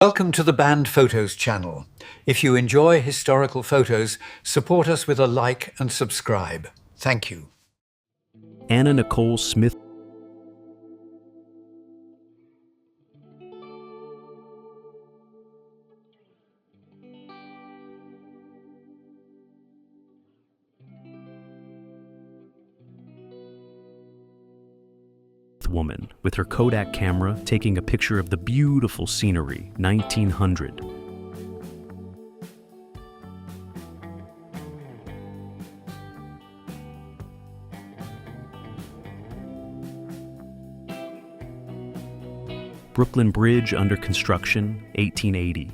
Welcome to the Band Photos channel. If you enjoy historical photos, support us with a like and subscribe. Thank you. Anna Nicole Smith woman with her Kodak camera taking a picture of the beautiful scenery, 1900. Brooklyn Bridge under construction, 1880.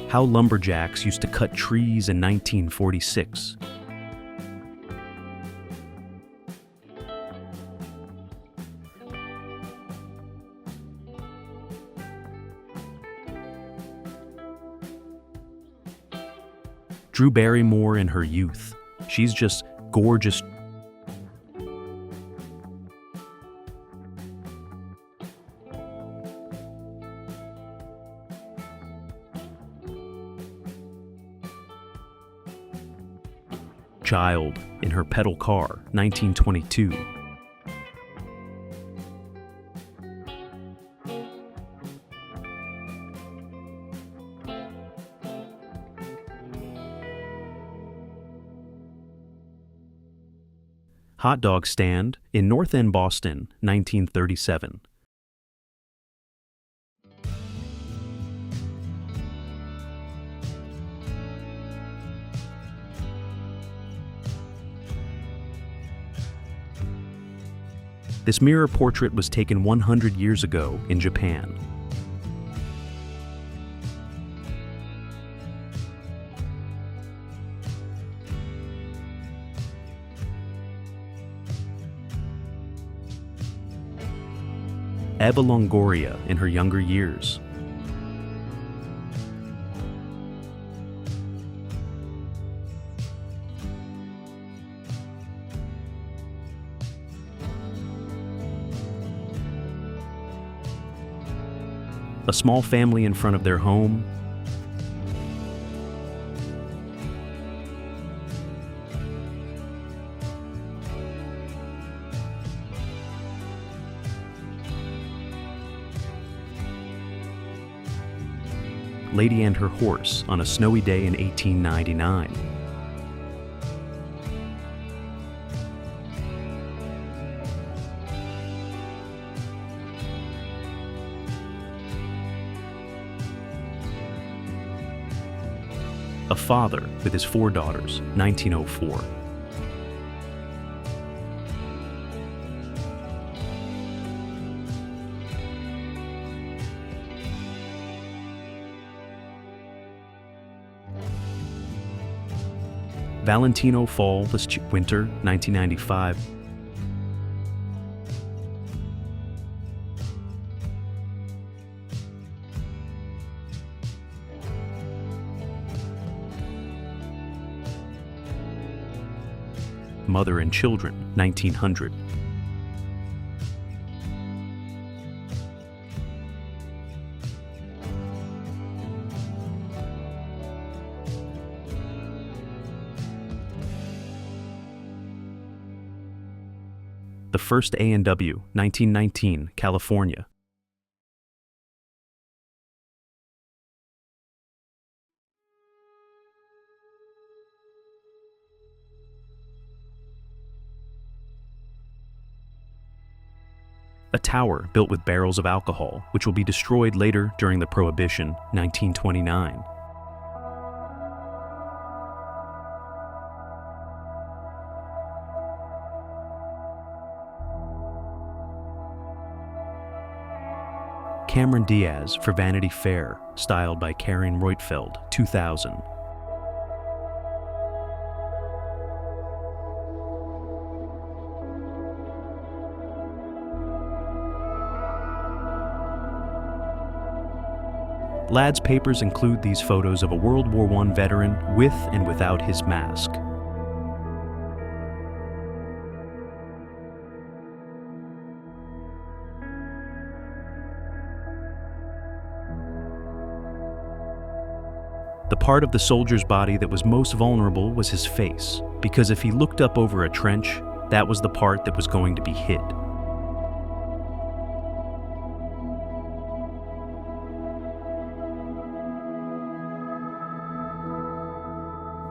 How lumberjacks used to cut trees in 1946. Drew Barrymore in her youth. She's just gorgeous. Child in her pedal car, 1922. Hot dog stand in North End, Boston, 1937. This mirror portrait was taken 100 years ago in Japan. Eva Longoria in her younger years. A small family in front of their home. Lady and her horse on a snowy day in 1899. A father with his 4 daughters, 1904. Valentino Fall, Winter, 1995. Mother and Children, 1900. The first A&W, 1919, California. A tower built with barrels of alcohol, which will be destroyed later during the Prohibition, 1929. Cameron Diaz for Vanity Fair, styled by Karin Reutfeld, 2000. Ladd's papers include these photos of a World War I veteran with and without his mask. The part of the soldier's body that was most vulnerable was his face, because if he looked up over a trench, that was the part that was going to be hit.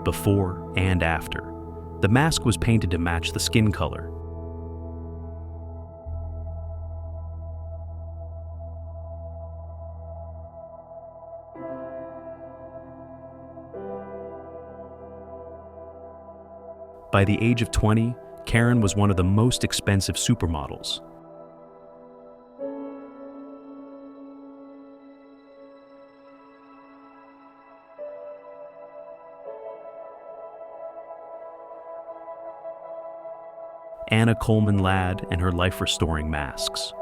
Before and after. The mask was painted to match the skin color. By the age of 20, Karen was one of the most expensive supermodels. Anna Coleman Ladd and her life-restoring masks.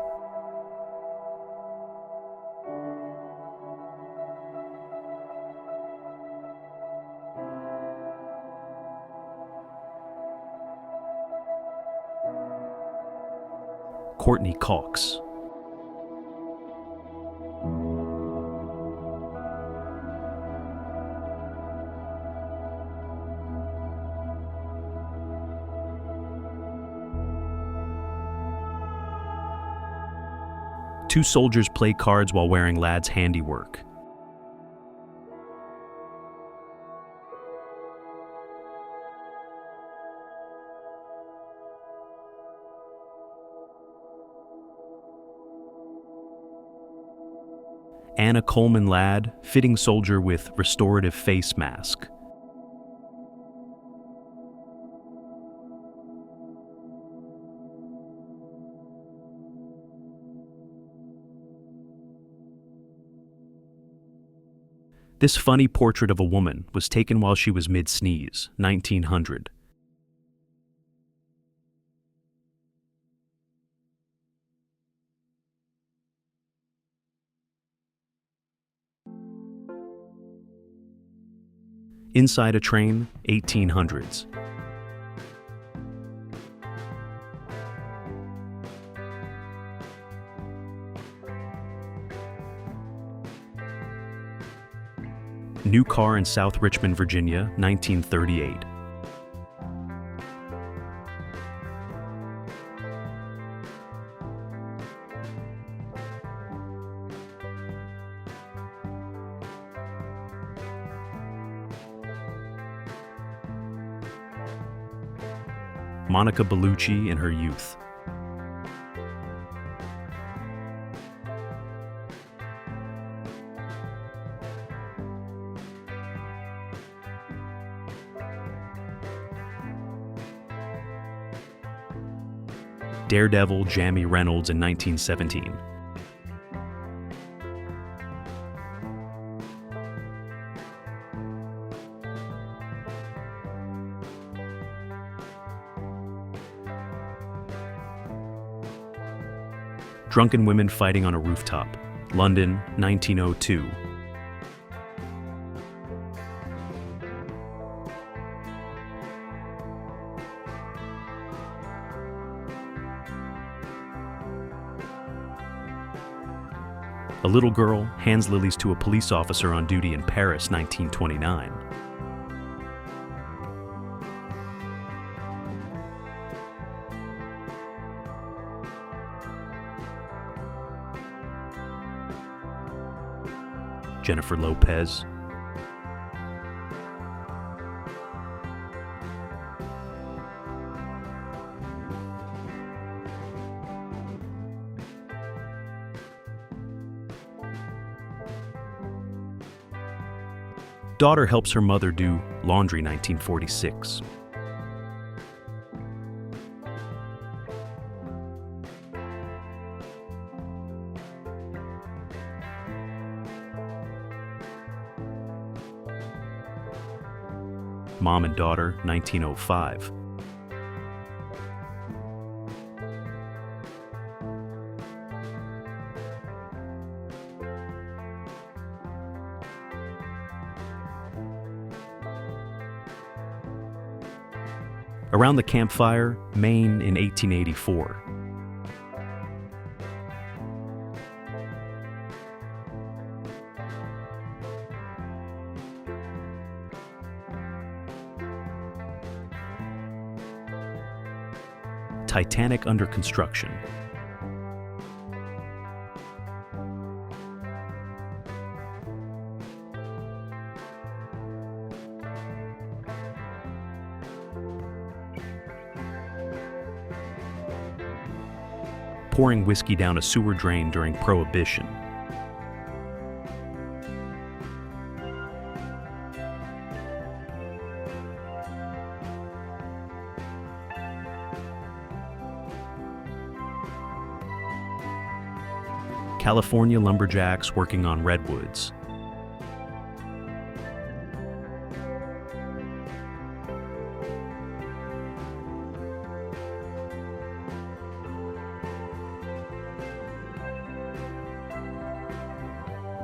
Courtney Cox. Two soldiers play cards while wearing Ladd's handiwork. Anna Coleman Ladd, fitting soldier with restorative face mask. This funny portrait of a woman was taken while she was mid-sneeze, 1900. Inside a train, 1800s. New car in South Richmond, Virginia, 1938. Monica Bellucci in her youth. Daredevil Jamie Reynolds in 1917. Drunken women fighting on a rooftop, London, 1902. A little girl hands lilies to a police officer on duty in Paris, 1929. Jennifer Lopez. Daughter helps her mother do laundry, 1946. Mom and Daughter, 1905. Around the Campfire, Maine in 1884. Titanic under construction. Pouring whiskey down a sewer drain during Prohibition. California lumberjacks working on redwoods.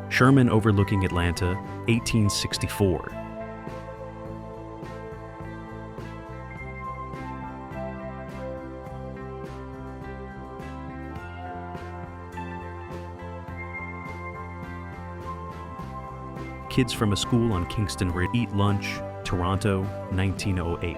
Sherman overlooking Atlanta, 1864. Kids from a school on Kingston Ridge eat lunch, Toronto, 1908.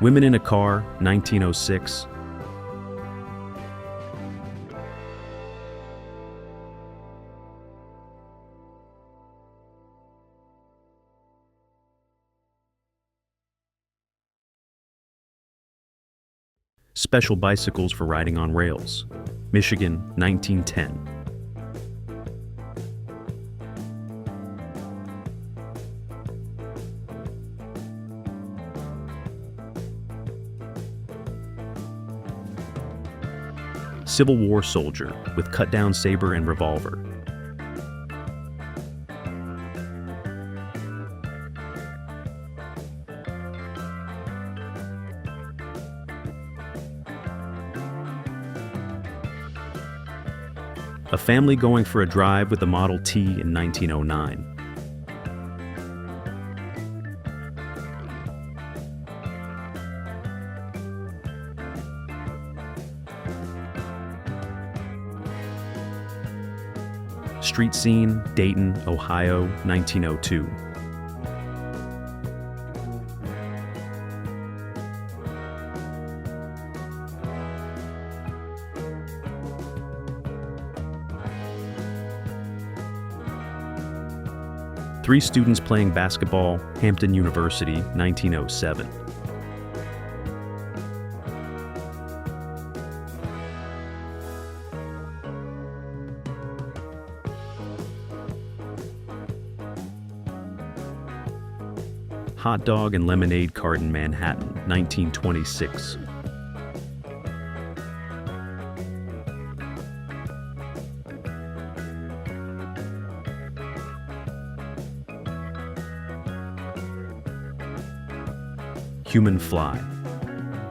Women in a Car, 1906. Special bicycles for riding on rails, Michigan, 1910. Civil War soldier with cut-down saber and revolver. A family going for a drive with a Model T in 1909. Street scene, Dayton, Ohio, 1902. Three students playing basketball, Hampton University, 1907. Hot dog and lemonade cart in Manhattan, 1926. Human fly.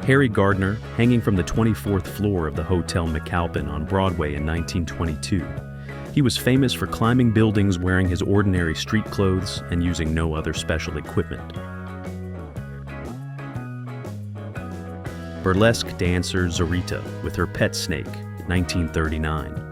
Harry Gardner hanging from the 24th floor of the Hotel McAlpin on Broadway in 1922. He was famous for climbing buildings wearing his ordinary street clothes and using no other special equipment. Burlesque dancer Zarita with her pet snake, 1939.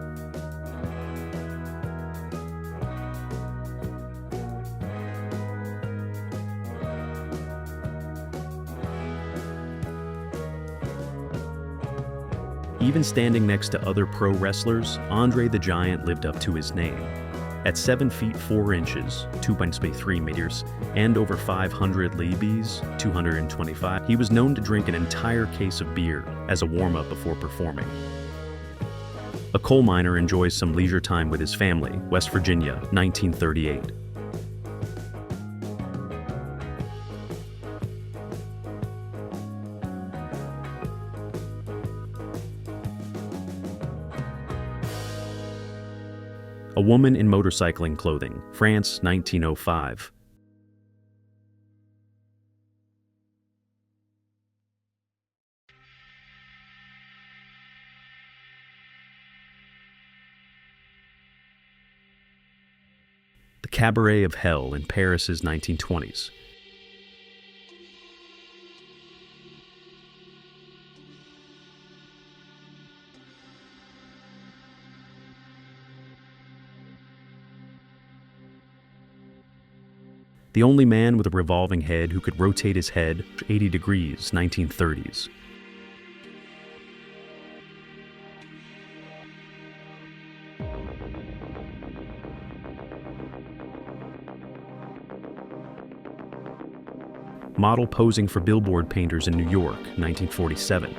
Even standing next to other pro wrestlers, Andre the Giant lived up to his name. At 7 feet 4 inches, 2.3 meters, and over 500 libis, 225, he was known to drink an entire case of beer as a warm-up before performing. A coal miner enjoys some leisure time with his family, West Virginia, 1938. A woman in motorcycling clothing, France, 1905. Cabaret of Hell in Paris's 1920s. The Only Man with a Revolving Head Who Could Rotate His Head 80 Degrees, 1930s. Model posing for billboard painters in New York, 1947.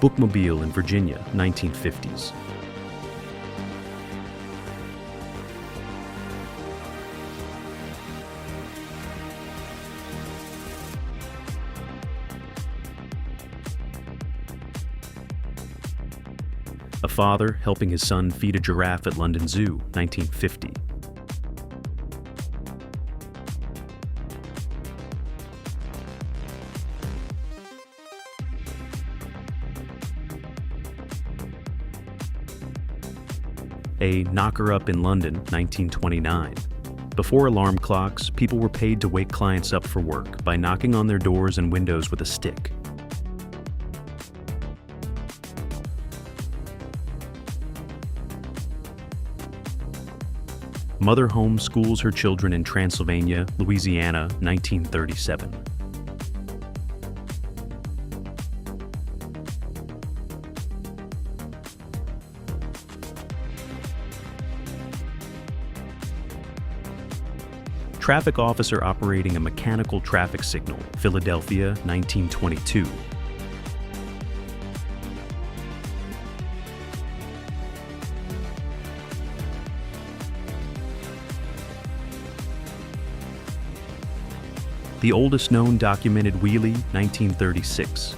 Bookmobile in Virginia, 1950s. A father helping his son feed a giraffe at London Zoo, 1950. A knocker-up in London, 1929. Before alarm clocks, people were paid to wake clients up for work by knocking on their doors and windows with a stick. Mother homeschools her children in Transylvania, Louisiana, 1937. Traffic officer operating a mechanical traffic signal, Philadelphia, 1922. The oldest known documented wheelie, 1936.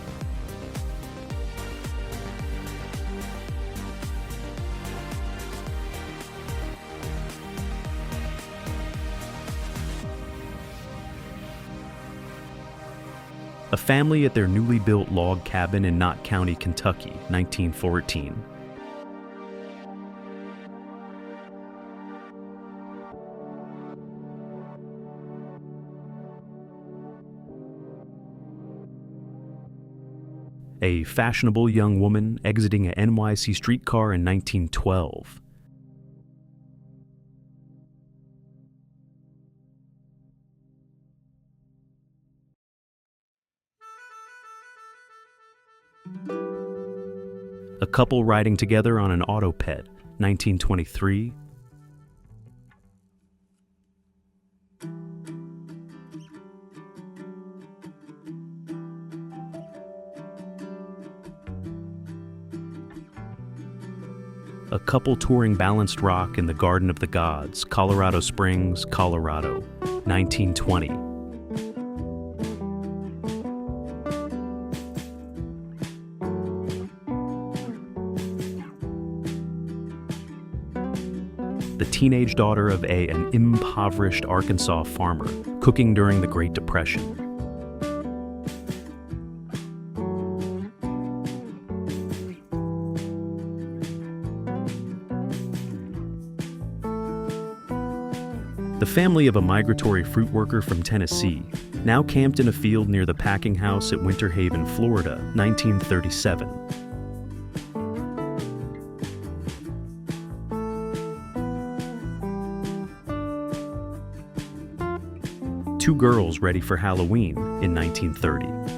A family at their newly built log cabin in Knott County, Kentucky, 1914. A fashionable young woman exiting a NYC streetcar in 1912. A couple riding together on an Autopet, 1923. A couple touring balanced rock in the Garden of the Gods, Colorado Springs, Colorado, 1920. The teenage daughter of an impoverished Arkansas farmer, cooking during the Great Depression. The family of a migratory fruit worker from Tennessee, now camped in a field near the packing house at Winter Haven, Florida, 1937. Two girls ready for Halloween in 1930.